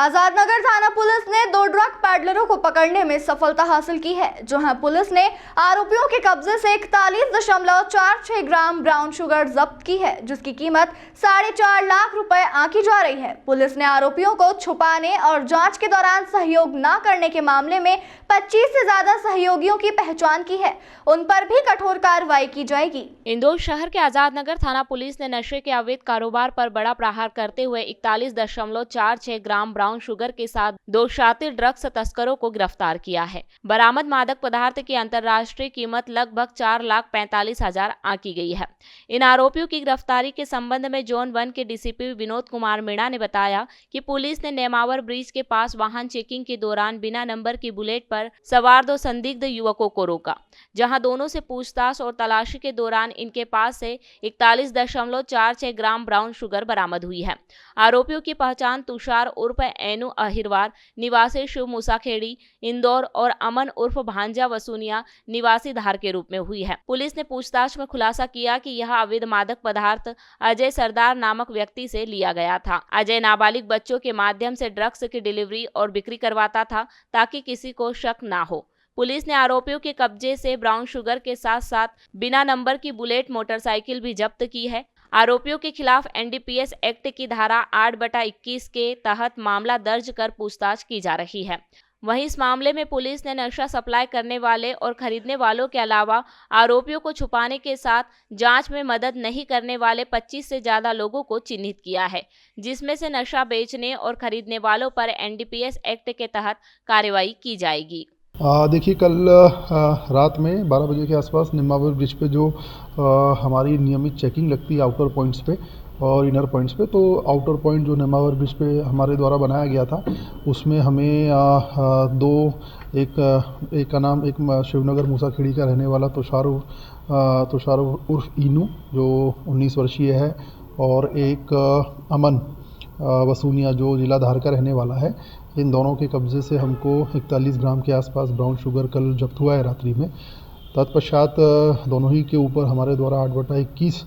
आजाद नगर थाना पुलिस ने 2 ड्रग पैडलरों को पकड़ने में सफलता हासिल की है, जहां पुलिस ने आरोपियों के कब्जे से 41.46 ग्राम ब्राउन शुगर जब्त की है, जिसकी कीमत 4.5 लाख रुपए आंकी जा रही है। पुलिस ने आरोपियों को छुपाने और जांच के दौरान सहयोग न करने के मामले में 25 से ज्यादा सहयोगियों की पहचान की है, उन पर भी कठोर कार्रवाई की जाएगी। इंदौर शहर के आजाद नगर थाना पुलिस ने नशे के अवैध कारोबार पर बड़ा प्रहार करते हुए 41.46 ग्राम ब्राउन शुगर के साथ 2 शातिर ड्रग्स तस्करों को गिरफ्तार किया है। बरामद मादक पदार्थ की अंतर्राष्ट्रीय कीमत लगभग 4,45,000 आंकी गई है। इन आरोपियों की गिरफ्तारी के संबंध में जोन 1 के डीसीपी विनोद कुमार मीणा ने बताया कि पुलिस ने नेमावर ब्रिज के पास वाहन चेकिंग के दौरान बिना नंबर की बुलेट पर सवार 2 संदिग्ध युवकों को रोका, जहां दोनों से पूछताछ और तलाशी के दौरान इनके पास से 41.46 ग्राम ब्राउन शुगर बरामद हुई है। आरोपियों की पहचान तुषार उर्फ एनु अहिरवार निवासी शिव मूसाखेड़ी इंदौर और अमन उर्फ भांजा वसूनिया निवासी धार के रूप में हुई है। पुलिस ने पूछताछ में खुलासा किया कि यह अवैध मादक पदार्थ अजय सरदार नामक व्यक्ति से लिया गया था। अजय नाबालिग बच्चों के माध्यम से ड्रग्स की डिलीवरी और बिक्री करवाता था ताकि किसी को शक ना हो। पुलिस ने आरोपियों के कब्जे से ब्राउन शुगर के साथ साथ बिना नंबर की बुलेट मोटरसाइकिल भी जब्त की है। आरोपियों के खिलाफ एनडीपीएस एक्ट की धारा 8/21 के तहत मामला दर्ज कर पूछताछ की जा रही है। वहीं इस मामले में पुलिस ने नशा सप्लाई करने वाले और खरीदने वालों के अलावा आरोपियों को छुपाने के साथ जांच में मदद नहीं करने वाले 25 से ज्यादा लोगों को चिन्हित किया है, जिसमें से नशा बेचने और खरीदने वालों पर एनडीपीएस एक्ट के तहत कार्रवाई की जाएगी। देखिए, कल रात में 12 बजे के आसपास नेमावर ब्रिज पे जो हमारी नियमित चेकिंग लगती है आउटर पॉइंट्स पे और इनर पॉइंट्स पे, तो आउटर पॉइंट जो नेमावर ब्रिज पे हमारे द्वारा बनाया गया था उसमें हमें एक का नाम एक शिवनगर मूसाखेड़ी का रहने वाला तुषार उर्फ इनू जो 19 वर्षीय है और एक अमन वसूनिया जो जिला धार का रहने वाला है। इन दोनों के कब्ज़े से हमको 41 ग्राम के आसपास ब्राउन शुगर कल जब्त हुआ है रात्रि में। तत्पश्चात दोनों ही के ऊपर हमारे द्वारा 8/21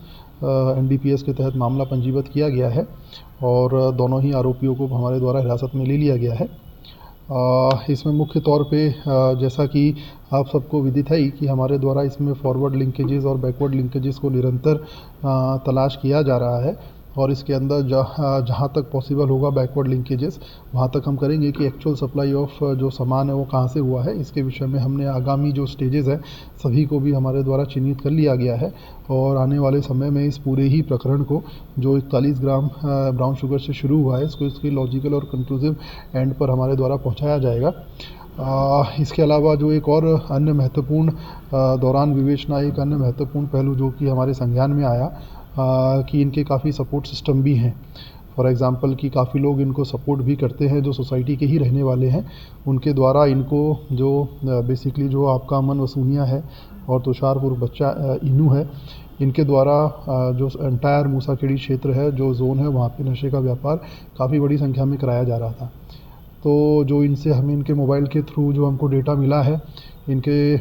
एनडीपीएस के तहत मामला पंजीबद्ध किया गया है और दोनों ही आरोपियों को हमारे द्वारा हिरासत में ले लिया गया है। इसमें मुख्य तौर पे जैसा कि आप सबको विदित है कि हमारे द्वारा इसमें फॉरवर्ड लिंकेजेस और बैकवर्ड लिंकेजेस को निरंतर तलाश किया जा रहा है और इसके अंदर जहाँ तक पॉसिबल होगा बैकवर्ड लिंकेजेस वहाँ तक हम करेंगे कि एक्चुअल सप्लाई ऑफ जो सामान है वो कहाँ से हुआ है। इसके विषय में हमने आगामी जो स्टेजेस है सभी को भी हमारे द्वारा चिन्हित कर लिया गया है और आने वाले समय में इस पूरे ही प्रकरण को जो 41 ग्राम ब्राउन शुगर से शुरू हुआ है इसको इसकी लॉजिकल और कंक्लूसिव एंड पर हमारे द्वारा पहुँचाया जाएगा। इसके अलावा जो एक और अन्य महत्वपूर्ण दौरान विवेचना एक अन्य महत्वपूर्ण पहलू जो कि हमारे संज्ञान में आया कि इनके काफ़ी सपोर्ट सिस्टम भी हैं। फॉर एग्ज़ाम्पल कि काफ़ी लोग इनको सपोर्ट भी करते हैं जो सोसाइटी के ही रहने वाले हैं। उनके द्वारा इनको जो बेसिकली जो आपका अमन वसूनिया है और तुषारपुर बच्चा इनू है, इनके द्वारा जो एंटायर मूसाखेड़ी क्षेत्र है जो जोन है वहाँ पे नशे का व्यापार काफ़ी बड़ी संख्या में कराया जा रहा था। तो जो इनसे हमें इनके मोबाइल के थ्रू जो हमको डेटा मिला है, इनके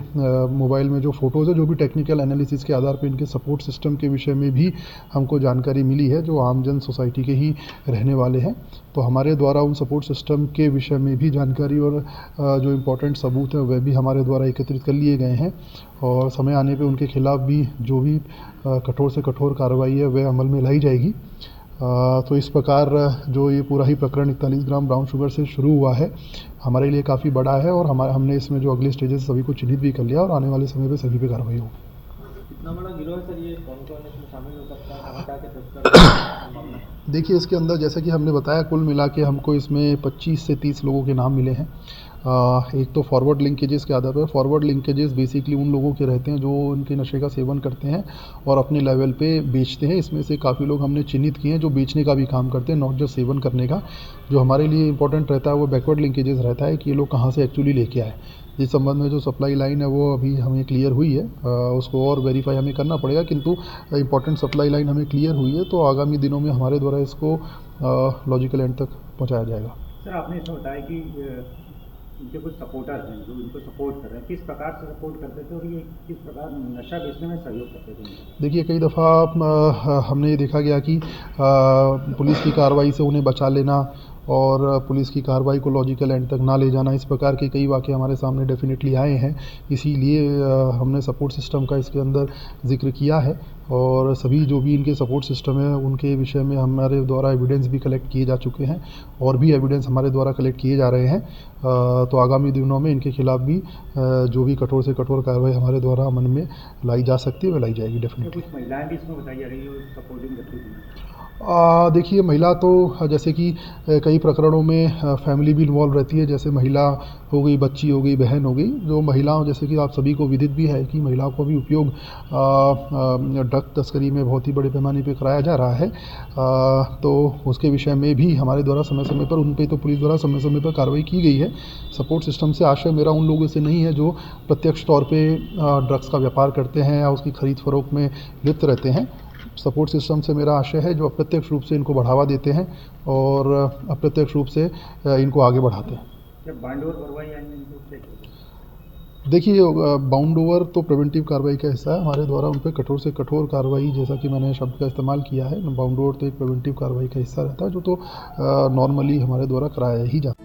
मोबाइल में जो फ़ोटोज़ है जो भी टेक्निकल एनालिसिस के आधार पर इनके सपोर्ट सिस्टम के विषय में भी हमको जानकारी मिली है जो आमजन सोसाइटी के ही रहने वाले हैं। तो हमारे द्वारा उन सपोर्ट सिस्टम के विषय में भी जानकारी और जो इम्पोर्टेंट सबूत है वह भी हमारे द्वारा एकत्रित कर लिए गए हैं और समय आने पे उनके खिलाफ़ भी जो भी कठोर से कठोर कार्रवाई है वह अमल में लाई जाएगी। तो इस प्रकार जो ये पूरा ही प्रकरण 41 ग्राम ब्राउन शुगर से शुरू हुआ है हमारे लिए काफ़ी बड़ा है और हमने इसमें जो अगले स्टेजेस सभी को चिन्हित भी कर लिया और आने वाले समय पे सभी पे कार्रवाई होगी। कितना बड़ा गिरोह है सर, ये कौन-कौन इसमें शामिल हो सकता है? देखिए, इसके अंदर जैसा कि हमने बताया कुल मिला के हमको इसमें 25 से 30 लोगों के नाम मिले हैं। एक तो फॉरवर्ड लिंकेजेस के आधार पर, फॉरवर्ड लिंकेजेस बेसिकली उन लोगों के रहते हैं जो उनके नशे का सेवन करते हैं और अपने लेवल पे बेचते हैं। इसमें से काफ़ी लोग हमने चिन्हित किए हैं जो बेचने का भी काम करते हैं, नॉट जस्ट सेवन करने का। जो हमारे लिए इंपॉर्टेंट रहता है वो बैकवर्ड लिंकेजेस रहता है कि ये लोग कहाँ से एक्चुअली लेके आए। इस संबंध में जो सप्लाई लाइन है वो अभी हमें क्लियर हुई है, उसको और वेरीफाई हमें करना पड़ेगा, किंतु इंपॉर्टेंट सप्लाई लाइन हमें क्लियर हुई है। तो आगामी दिनों में हमारे द्वारा इसको लॉजिकल एंड तक पहुँचाया जाएगा। सर, आपने इसमें बताया कि इनके कुछ सपोर्टर हैं जो इनको सपोर्ट कर रहे हैं, किस प्रकार से सपोर्ट करते थे और ये किस प्रकार नशा बेचने में सहयोग करते थे? देखिए, कई दफ़ा हमने ये देखा गया कि पुलिस की कार्रवाई से उन्हें बचा लेना और पुलिस की कार्रवाई को लॉजिकल एंड तक ना ले जाना, इस प्रकार के कई वाक़े हमारे सामने डेफिनेटली आए हैं। इसीलिए हमने सपोर्ट सिस्टम का इसके अंदर ज़िक्र किया है और सभी जो भी इनके सपोर्ट सिस्टम है उनके विषय में हमारे द्वारा एविडेंस भी कलेक्ट किए जा चुके हैं और भी एविडेंस हमारे द्वारा कलेक्ट किए जा रहे हैं। तो आगामी दिनों में इनके खिलाफ भी जो भी कठोर से कठोर कार्रवाई हमारे द्वारा अमल में लाई जा सकती है वह लाई जाएगी डेफिनेटली। कुछ महिलाएं भी इसमें बताई जा रही है सपोर्टिंग करती थी। देखिए, महिला तो जैसे कि कई प्रकरणों में फैमिली भी इन्वॉल्व रहती है, जैसे महिला हो गई, बच्ची हो गई, बहन हो गई। जो महिलाओं, जैसे कि आप सभी को विदित भी है कि महिलाओं को भी उपयोग ड्रग तस्करी में बहुत ही बड़े पैमाने पे कराया जा रहा है। तो उसके विषय में भी हमारे द्वारा समय समय पर उन पे तो पुलिस द्वारा समय समय पर कार्रवाई की गई है। सपोर्ट सिस्टम से आशय मेरा उन लोगों से नहीं है जो प्रत्यक्ष तौर पे ड्रग्स का व्यापार करते हैं या उसकी खरीद फरोख्त में लिप्त रहते हैं। सपोर्ट सिस्टम से मेरा आशय है जो अप्रत्यक्ष रूप से इनको बढ़ावा देते हैं और अप्रत्यक्ष रूप से इनको आगे बढ़ाते हैं। जब बाउंड ओवर कार्रवाई आएंगे इनको क्या करेंगे? देखिए, बाउंड ओवर तो प्रिवेंटिव कार्रवाई का हिस्सा है। हमारे द्वारा उन पर कठोर से कठोर कार्रवाई, जैसा कि मैंने शब्द का इस्तेमाल किया है, बाउंड ओवर तो एक प्रिवेंटिव कार्रवाई का हिस्सा रहता है जो तो नॉर्मली हमारे द्वारा कराया ही जाता है।